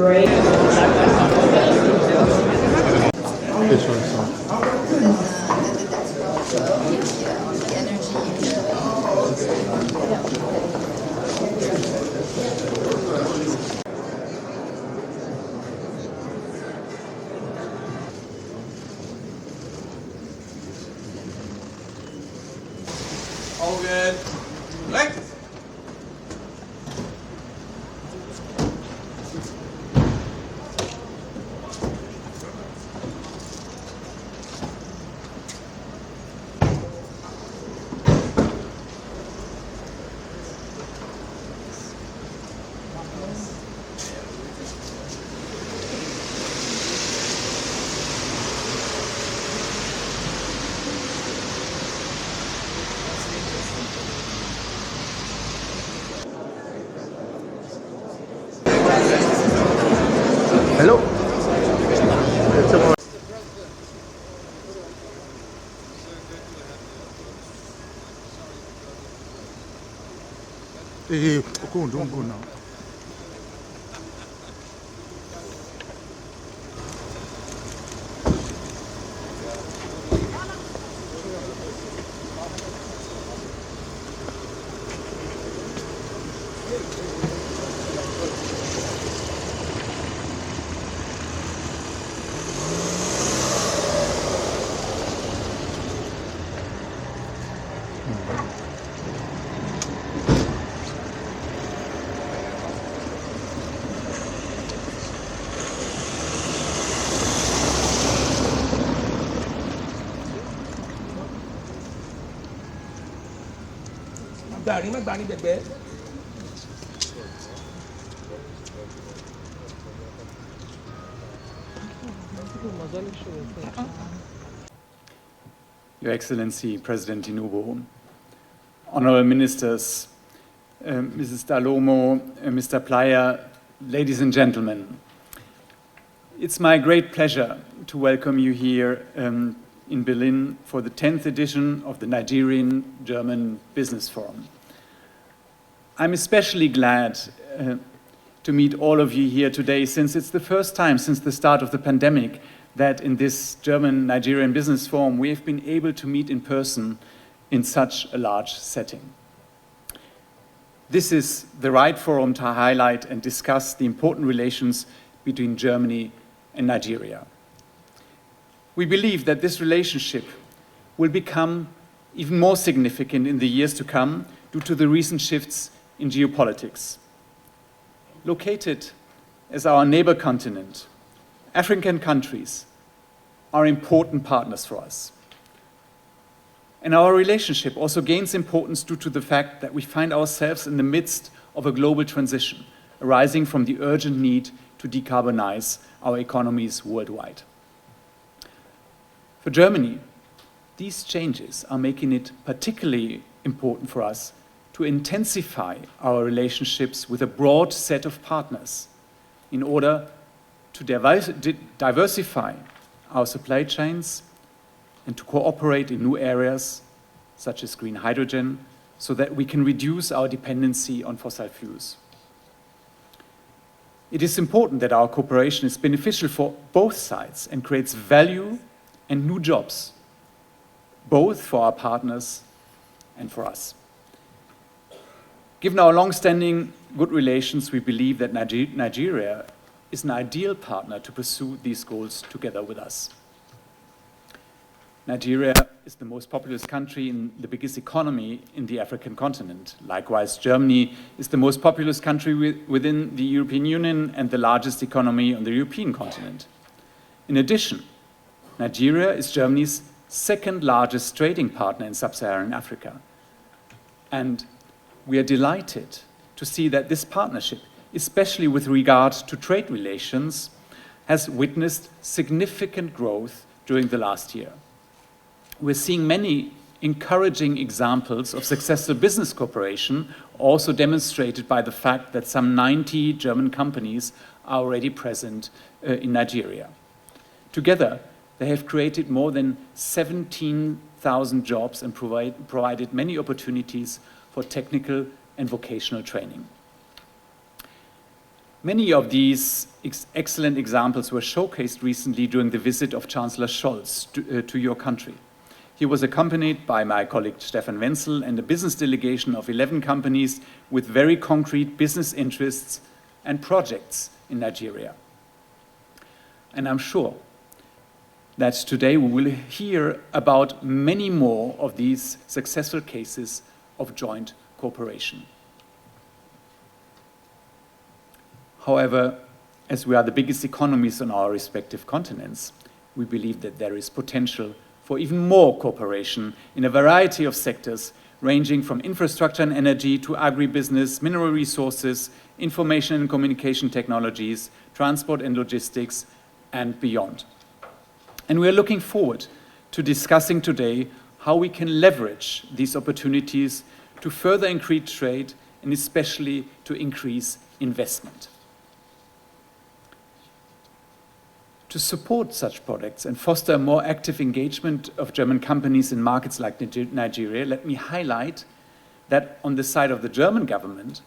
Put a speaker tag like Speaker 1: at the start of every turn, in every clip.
Speaker 1: Great.
Speaker 2: All good. Left.
Speaker 3: Hello. Go now.
Speaker 4: Your Excellency, President Tinubu, Honorable Ministers, Mrs. Dalomo, Mr. Playa, ladies and gentlemen. It's my great pleasure to welcome you here in Berlin for the 10th edition of the Nigerian-German Business Forum. I'm especially glad to meet all of you here today, since it's the first time since the start of the pandemic that in this German-Nigerian Business Forum we have been able to meet in person in such a large setting. This is the right forum to highlight and discuss the important relations between Germany and Nigeria. We believe that this relationship will become even more significant in the years to come due to the recent shifts in geopolitics. Located as our neighbor continent, African countries are important partners for us. And our relationship also gains importance due to the fact that we find ourselves in the midst of a global transition arising from the urgent need to decarbonize our economies worldwide. For Germany, these changes are making it particularly important for us to intensify our relationships with a broad set of partners in order to diversify our supply chains and to cooperate in new areas such as green hydrogen so that we can reduce our dependency on fossil fuels. It is important that our cooperation is beneficial for both sides and creates value and new jobs, both for our partners and for us. Given our long-standing good relations, we believe that Nigeria is an ideal partner to pursue these goals together with us. Nigeria is the most populous country and the biggest economy in the African continent. Likewise, Germany is the most populous country within the European Union and the largest economy on the European continent. In addition, Nigeria is Germany's second largest trading partner in sub-Saharan Africa. And we are delighted to see that this partnership, especially with regard to trade relations, has witnessed significant growth during the last year. We're seeing many encouraging examples of successful business cooperation, also demonstrated by the fact that some 90 German companies are already present in Nigeria. Together, they have created more than 17,000 jobs and provided many opportunities for technical and vocational training. Many of these excellent examples were showcased recently during the visit of Chancellor Scholz to your country. He was accompanied by my colleague Stefan Wenzel and a business delegation of 11 companies with very concrete business interests and projects in Nigeria. And I'm sure that today we will hear about many more of these successful cases of joint cooperation. However, as we are the biggest economies on our respective continents, we believe that there is potential for even more cooperation in a variety of sectors, ranging from infrastructure and energy to agribusiness, mineral resources, information and communication technologies, transport and logistics, and beyond. And we are looking forward to discussing today how we can leverage these opportunities to further increase trade and especially to increase investment. To support such projects and foster a more active engagement of German companies in markets like Nigeria, let me highlight that on the side of the German government,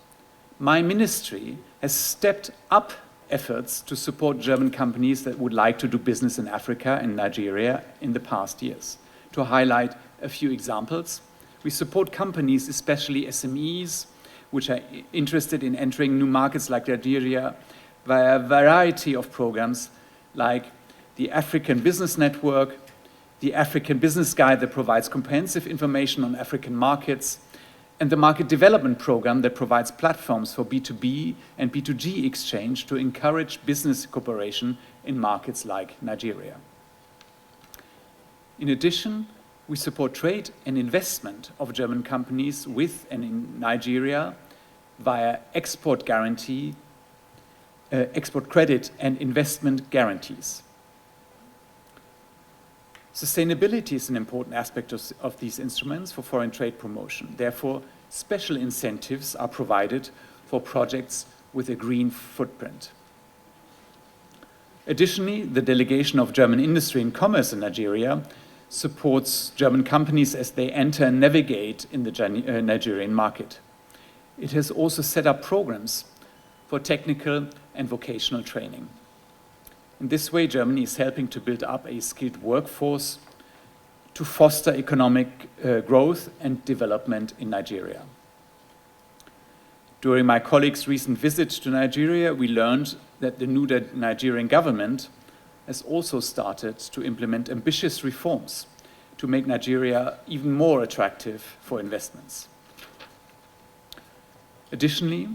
Speaker 4: my ministry has stepped up efforts to support German companies that would like to do business in Africa and Nigeria in the past years. To highlight a few examples, we support companies, especially SMEs, which are interested in entering new markets like Nigeria via a variety of programs like the African Business Network, the African Business Guide that provides comprehensive information on African markets, and the Market Development Program that provides platforms for B2B and B2G exchange to encourage business cooperation in markets like Nigeria. In addition, we support trade and investment of German companies with and in Nigeria via export guarantee, export credit and investment guarantees. Sustainability is an important aspect of these instruments for foreign trade promotion. Therefore, special incentives are provided for projects with a green footprint. Additionally, the delegation of German industry and commerce in Nigeria supports German companies as they enter and navigate in the Nigerian market. It has also set up programs for technical and vocational training. In this way, Germany is helping to build up a skilled workforce to foster economic growth and development in Nigeria. During my colleague's recent visit to Nigeria, we learned that the new Nigerian government has also started to implement ambitious reforms to make Nigeria even more attractive for investments. Additionally,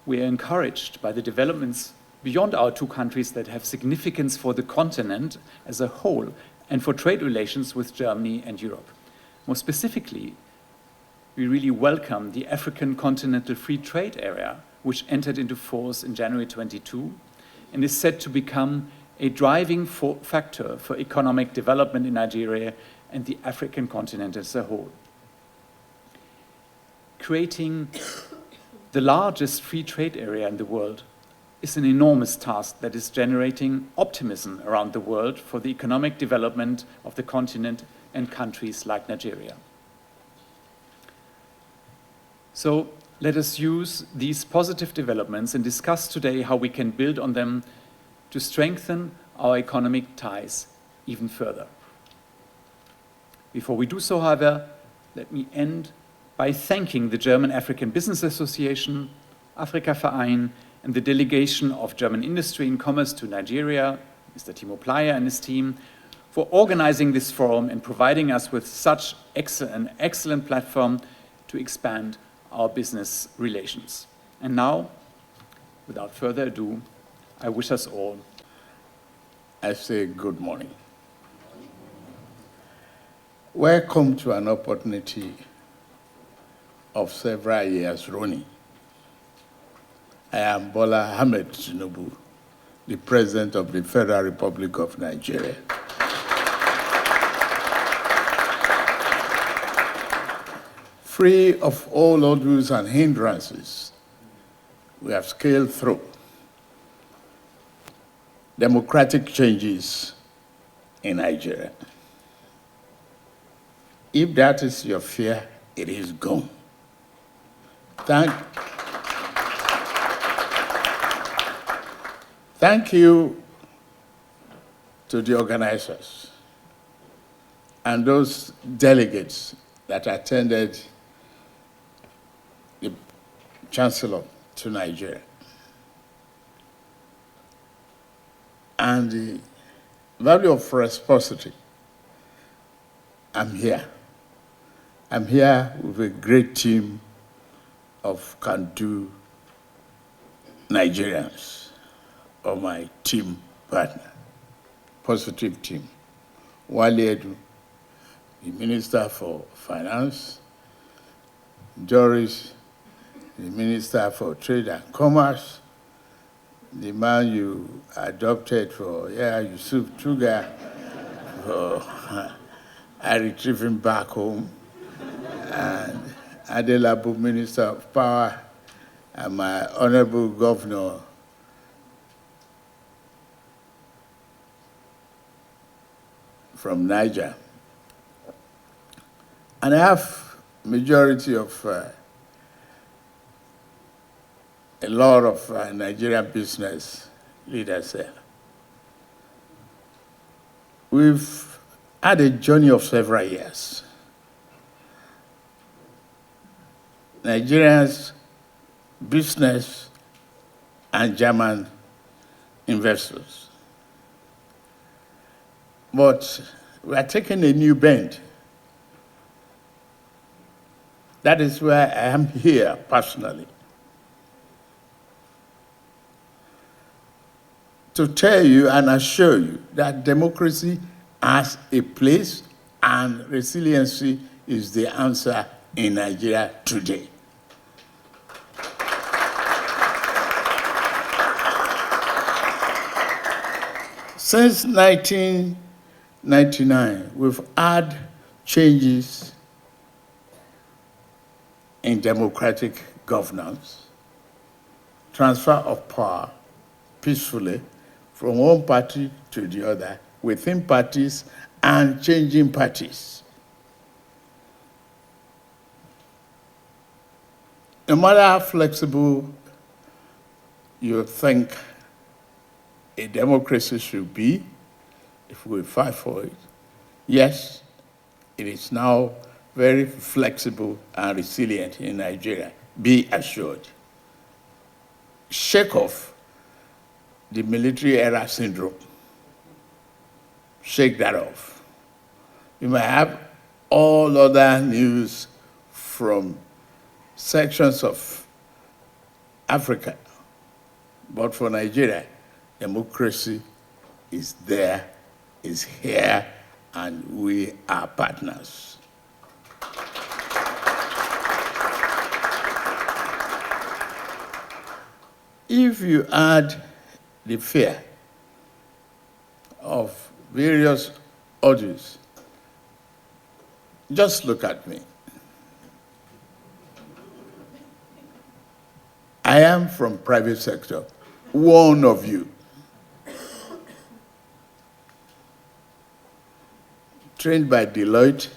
Speaker 4: we are encouraged by the developments beyond our two countries that have significance for the continent as a whole and for trade relations with Germany and Europe. More specifically, we really welcome the African Continental Free Trade Area, which entered into force in January 22 and is set to become a driving factor for economic development in Nigeria and the African continent as a whole. Creating the largest free trade area in the world is an enormous task that is generating optimism around the world for the economic development of the continent and countries like Nigeria. So let us use these positive developments and discuss today how we can build on them to strengthen our economic ties even further. Before we do so, however, let me end by thanking the German African Business Association, Afrika Verein, and the delegation of German industry and commerce to Nigeria, Mr. Timo Plyer and his team, for organizing this forum and providing us with such an excellent platform to expand our business relations. And now, without further ado, I wish us all.
Speaker 1: I say good morning. Welcome to an opportunity of several years running. I am Bola Ahmed Tinubu, the President of the Federal Republic of Nigeria. Free of all hurdles and hindrances, we have scaled through democratic changes in Nigeria. If that is your fear, it is gone. Thank you to the organizers and those delegates that attended the Chancellor to Nigeria. And the value of reciprocity, I'm here. I'm here with a great team of can-do Nigerians, or my team partner, positive team. Wale Edu, the Minister for Finance, Doris, the Minister for Trade and Commerce, the man you adopted for, Yusuf Tuga, I retrieved him back home, and Adelabu, Minister of Power, and my Honorable Governor, from Niger. And I have majority of a lot of Nigerian business leaders there. We've had a journey of several years. Nigerians, business, and German investors. But we are taking a new bend. That is why I am here personally. To tell you and assure you that democracy has a place and resiliency is the answer in Nigeria today. Since 1999, we've had changes in democratic governance, transfer of power peacefully from one party to the other, within parties and changing parties. No matter how flexible you think a democracy should be, if we fight for it, yes, it is now very flexible and resilient in Nigeria, be assured. Shake off the military era syndrome. Shake that off. You might have all other news from sections of Africa, but for Nigeria, democracy is there, is here, and we are partners. If you add the fear of various audios, just look at me. I am from private sector, one of you. Trained by Deloitte,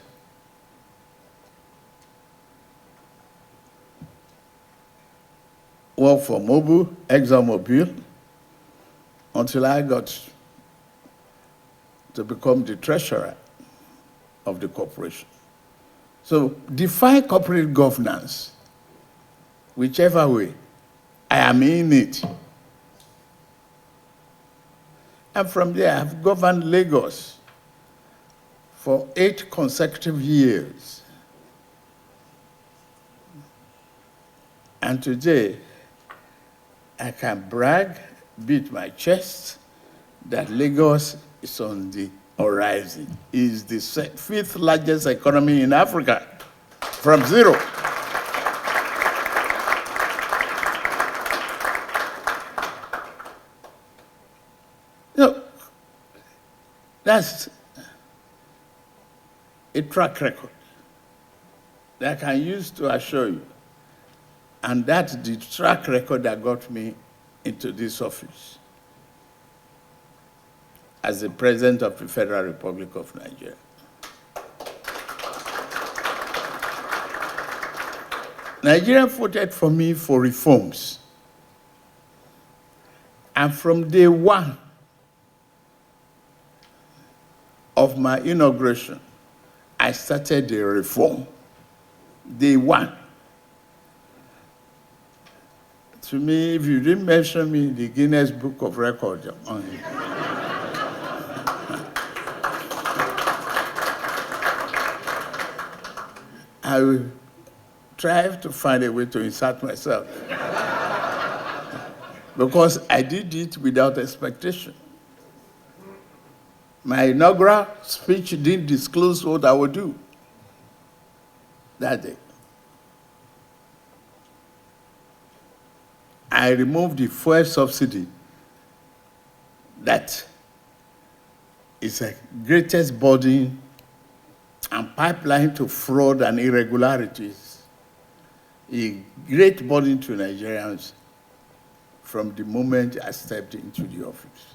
Speaker 1: worked for Mobil, ExxonMobil, until I got to become the treasurer of the corporation. So define corporate governance, whichever way. I am in it. And from there, I've governed Lagos for 8 consecutive years. And today, I can brag, beat my chest, that Lagos is on the horizon. It is the 5th largest economy in Africa, from zero. No, that's a track record that I can use to assure you. And that's the track record that got me into this office as the President of the Federal Republic of Nigeria. Nigeria voted for me for reforms. And from day one of my inauguration, I started the reform. Day one. To me, if you didn't mention me in the Guinness Book of Records, I will try to find a way to insert myself. Because I did it without expectation. My inaugural speech didn't disclose what I would do that day. I removed the fuel subsidy that is the greatest burden and pipeline to fraud and irregularities, a great burden to Nigerians from the moment I stepped into the office.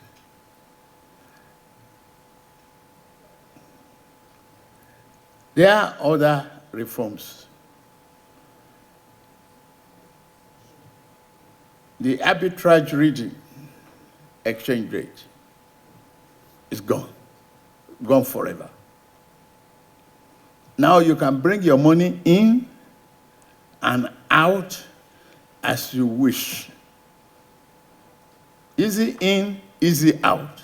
Speaker 1: There are other reforms. The arbitrage reading exchange rate is gone forever. Now you can bring your money in and out as you wish. Easy in, easy out.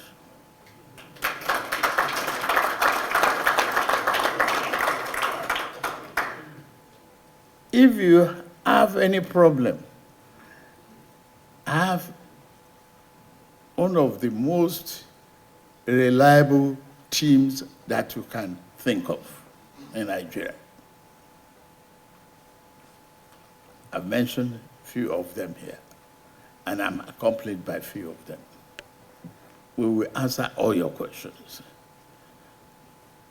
Speaker 1: If you have any problem, I have one of the most reliable teams that you can think of in Nigeria. I've mentioned a few of them here, and I'm accompanied by a few of them. We will answer all your questions.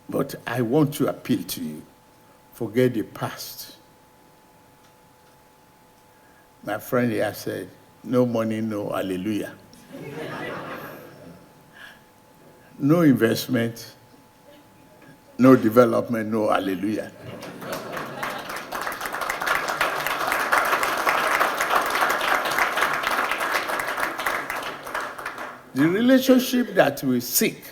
Speaker 1: But I want to appeal to you, forget the past. My friend here said, no money, no hallelujah. No investment, no development, no hallelujah. The relationship that we seek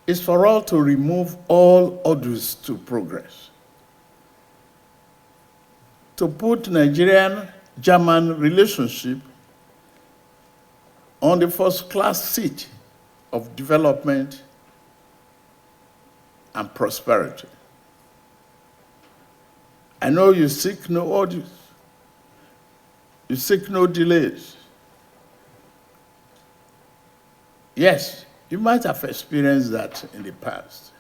Speaker 1: is for all to remove all hurdles to progress. To put Nigerian-German relationship on the first-class seat of development and prosperity. I know you seek no hurdles. You seek no delays. Yes, you might have experienced that in the past.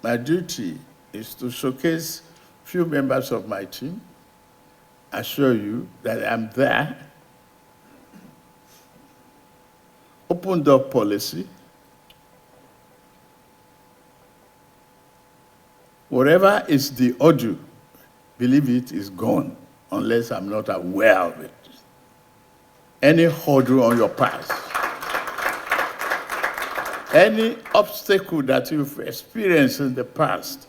Speaker 1: My duty is to showcase few members of my team, assure you that I'm there, open door policy, whatever is the audio, believe it is gone unless I'm not aware of it. Any hurdle on your path, any obstacle that you've experienced in the past,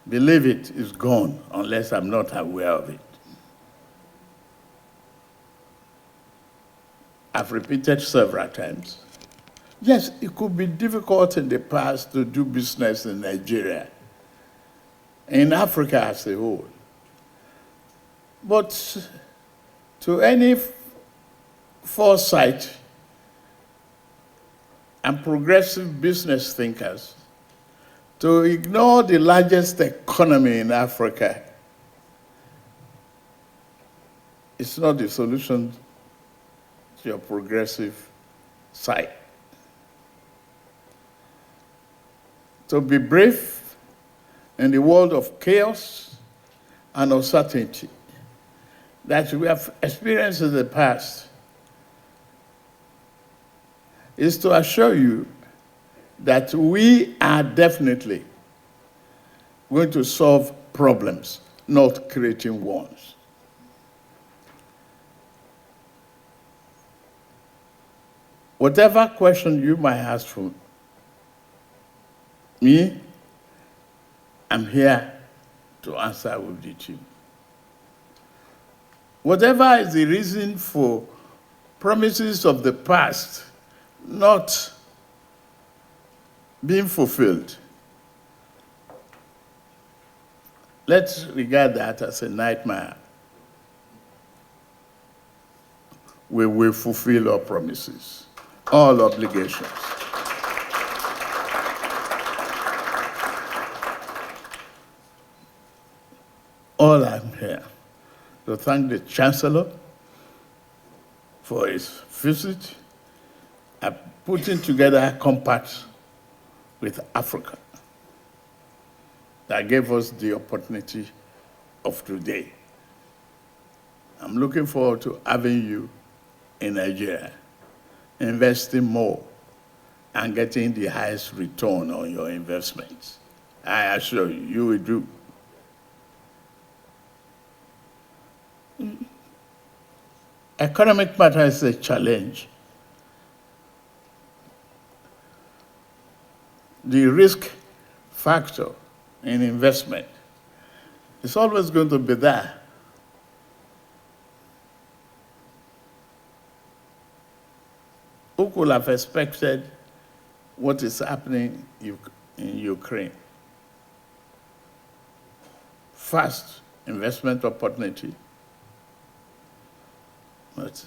Speaker 1: believe it is gone unless I'm not aware of it. I've repeated several times. Yes, it could be difficult in the past to do business in Nigeria, in Africa as a whole. But to any foresight and progressive business thinkers, to ignore the largest economy in Africa is not the solution to your progressive side. To be brave in the world of chaos and uncertainty that we have experienced in the past is to assure you that we are definitely going to solve problems, not creating ones. Whatever question you might ask for me, I'm here to answer with the team. Whatever is the reason for promises of the past not being fulfilled, let's regard that as a nightmare. We will fulfill our promises, all obligations. All I'm here to thank the Chancellor for his visit and putting together a compact with Africa that gave us the opportunity of today. I'm looking forward to having you in Nigeria, investing more and getting the highest return on your investments. I assure you, you will do. Economic matter is a challenge. The risk factor in investment is always going to be there. Who could have expected what is happening in Ukraine? Fast investment opportunity. But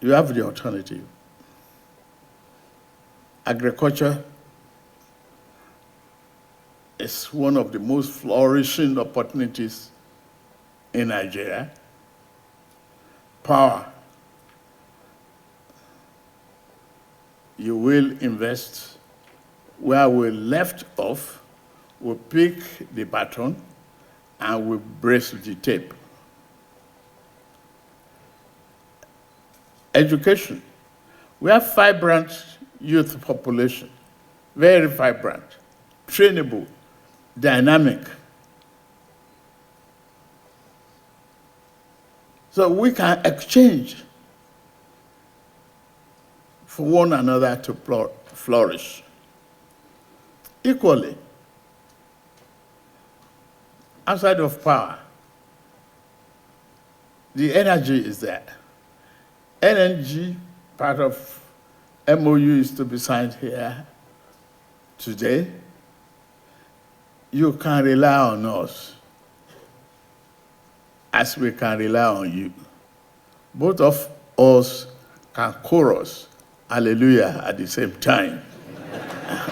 Speaker 1: you have the alternative. Agriculture is one of the most flourishing opportunities in Nigeria. Power. You will invest. Where we left off, we pick the baton and we brace the tape. Education. We have vibrant youth population, very vibrant, trainable, dynamic. So we can exchange for one another to flourish. Equally, outside of power, the energy is there. LNG, part of MOU is to be signed here today. You can rely on us as we can rely on you. Both of us can chorus hallelujah at the same time.